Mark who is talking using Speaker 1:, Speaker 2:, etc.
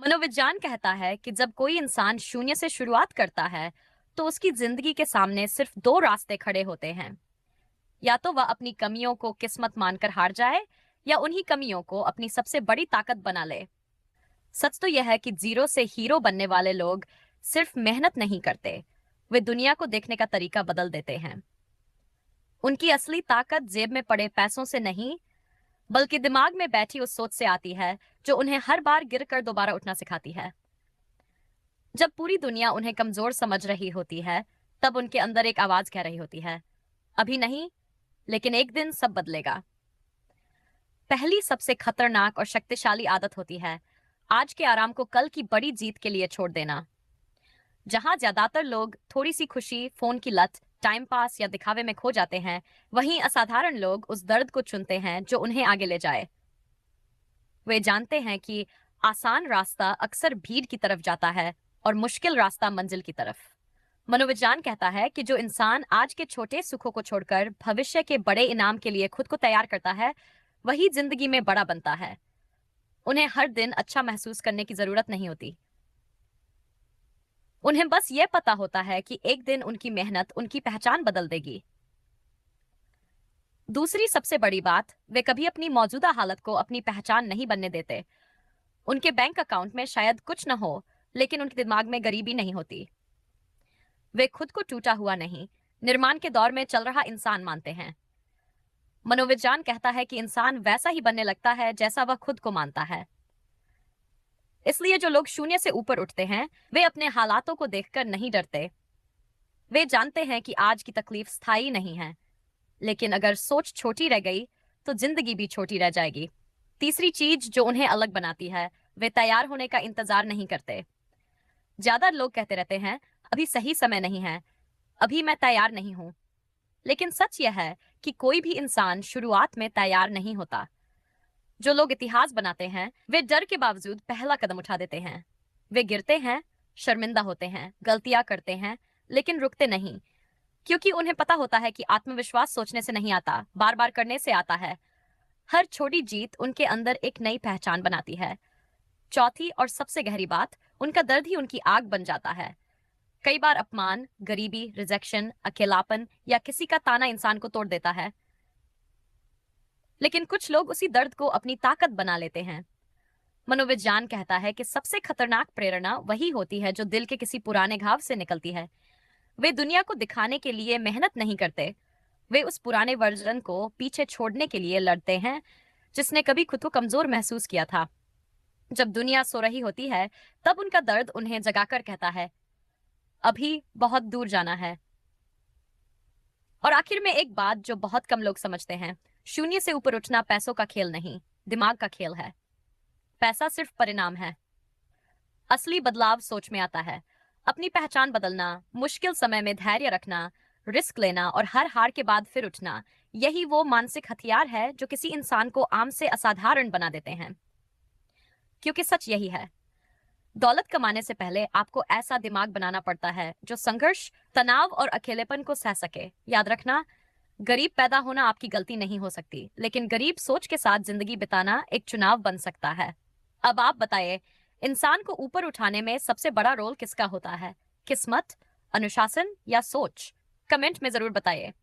Speaker 1: मनोविज्ञान कहता है कि जब कोई इंसान शून्य से शुरुआत करता है, तो उसकी जिंदगी के सामने सिर्फ दो रास्ते खड़े होते हैं। या तो वह अपनी कमियों को किस्मत मानकर हार जाए, या उन्हीं कमियों को अपनी सबसे बड़ी ताकत बना ले। सच तो यह है कि जीरो से हीरो बनने वाले लोग सिर्फ मेहनत नहीं करते, वे दुनिया को देखने का तरीका बदल देते हैं। उनकी असली ताकत जेब में पड़े पैसों से नहीं, बल्कि दिमाग में बैठी उस सोच से आती है जो उन्हें हर बार गिरकर दोबारा उठना सिखाती है। जब पूरी दुनिया उन्हें कमजोर समझ रही होती है, तब उनके अंदर एक आवाज कह रही होती है, अभी नहीं, लेकिन एक दिन सब बदलेगा। पहली सबसे खतरनाक और शक्तिशाली आदत होती है आज के आराम को कल की बड़ी जीत के लिए छोड़ देना। जहां ज्यादातर लोग थोड़ी सी खुशी, फोन की लत, टाइम पास या दिखावे में खो जाते हैं, वहीं असाधारण लोग उस दर्द को चुनते हैं जो उन्हें आगे ले जाए। वे जानते हैं कि आसान रास्ता अक्सर भीड़ की तरफ जाता है और मुश्किल रास्ता मंजिल की तरफ। मनोविज्ञान कहता है कि जो इंसान आज के छोटे सुखों को छोड़कर भविष्य के बड़े इनाम के लिए खुद को तैयार करता है, वही जिंदगी में बड़ा बनता है। उन्हें हर दिन अच्छा महसूस करने की जरूरत नहीं होती। उन्हें बस ये पता होता है कि एक दिन उनकी मेहनत उनकी पहचान बदल देगी। दूसरी सबसे बड़ी बात, वे कभी अपनी मौजूदा हालत को अपनी पहचान नहीं बनने देते। उनके बैंक अकाउंट में शायद कुछ न हो, लेकिन उनके दिमाग में गरीबी नहीं होती। वे खुद को टूटा हुआ नहीं, निर्माण के दौर में चल रहा इंसान मानते हैं। मनोविज्ञान कहता है कि इंसान वैसा ही बनने लगता है जैसा वह खुद को मानता है। इसलिए जो लोग शून्य से ऊपर उठते हैं, वे अपने हालातों को देखकर नहीं डरते। वे जानते हैं कि आज की तकलीफ स्थायी नहीं है, लेकिन अगर सोच छोटी रह गई, तो जिंदगी भी छोटी रह जाएगी। तीसरी चीज जो उन्हें अलग बनाती है, वे तैयार होने का इंतजार नहीं करते। ज्यादा लोग कहते रहते हैं, अभी सही समय नहीं है, अभी मैं तैयार नहीं हूं। लेकिन सच यह है कि कोई भी इंसान शुरुआत में तैयार नहीं होता। जो लोग इतिहास बनाते हैं, वे डर के बावजूद पहला कदम उठा देते हैं। वे गिरते हैं, शर्मिंदा होते हैं, गलतियां करते हैं, लेकिन रुकते नहीं, क्योंकि उन्हें पता होता है कि आत्मविश्वास सोचने से नहीं आता, बार बार करने से आता है। हर छोटी जीत उनके अंदर एक नई पहचान बनाती है। चौथी और सबसे गहरी बात, उनका दर्द ही उनकी आग बन जाता है। कई बार अपमान, गरीबी, रिजेक्शन, अकेलापन या किसी का ताना इंसान को तोड़ देता है, लेकिन कुछ लोग उसी दर्द को अपनी ताकत बना लेते हैं। मनोविज्ञान कहता है कि सबसे खतरनाक प्रेरणा वही होती है जो दिल के किसी पुराने घाव से निकलती है। वे दुनिया को दिखाने के लिए मेहनत नहीं करते, वे उस पुराने वर्जन को पीछे छोड़ने के लिए लड़ते हैं जिसने कभी खुद को कमजोर महसूस किया था। जब दुनिया सो रही होती है, तब उनका दर्द उन्हें जगाकर कहता है, अभी बहुत दूर जाना है। और आखिर में एक बात जो बहुत कम लोग समझते हैं, शून्य से ऊपर उठना पैसों का खेल नहीं, दिमाग का खेल है। पैसा सिर्फ परिणाम है, असली बदलाव सोच में आता है। अपनी पहचान बदलना, मुश्किल समय में धैर्य रखना, रिस्क लेना और हर हार के बाद फिर उठना, यही वो मानसिक हथियार है जो किसी इंसान को आम से असाधारण बना देते हैं। क्योंकि सच यही है, दौलत कमाने से पहले आपको ऐसा दिमाग बनाना पड़ता है जो संघर्ष, तनाव और अकेलेपन को सह सके। याद रखना, गरीब पैदा होना आपकी गलती नहीं हो सकती, लेकिन गरीब सोच के साथ जिंदगी बिताना एक चुनाव बन सकता है। अब आप बताइए, इंसान को ऊपर उठाने में सबसे बड़ा रोल किसका होता है? किस्मत, अनुशासन या सोच? कमेंट में जरूर बताइए।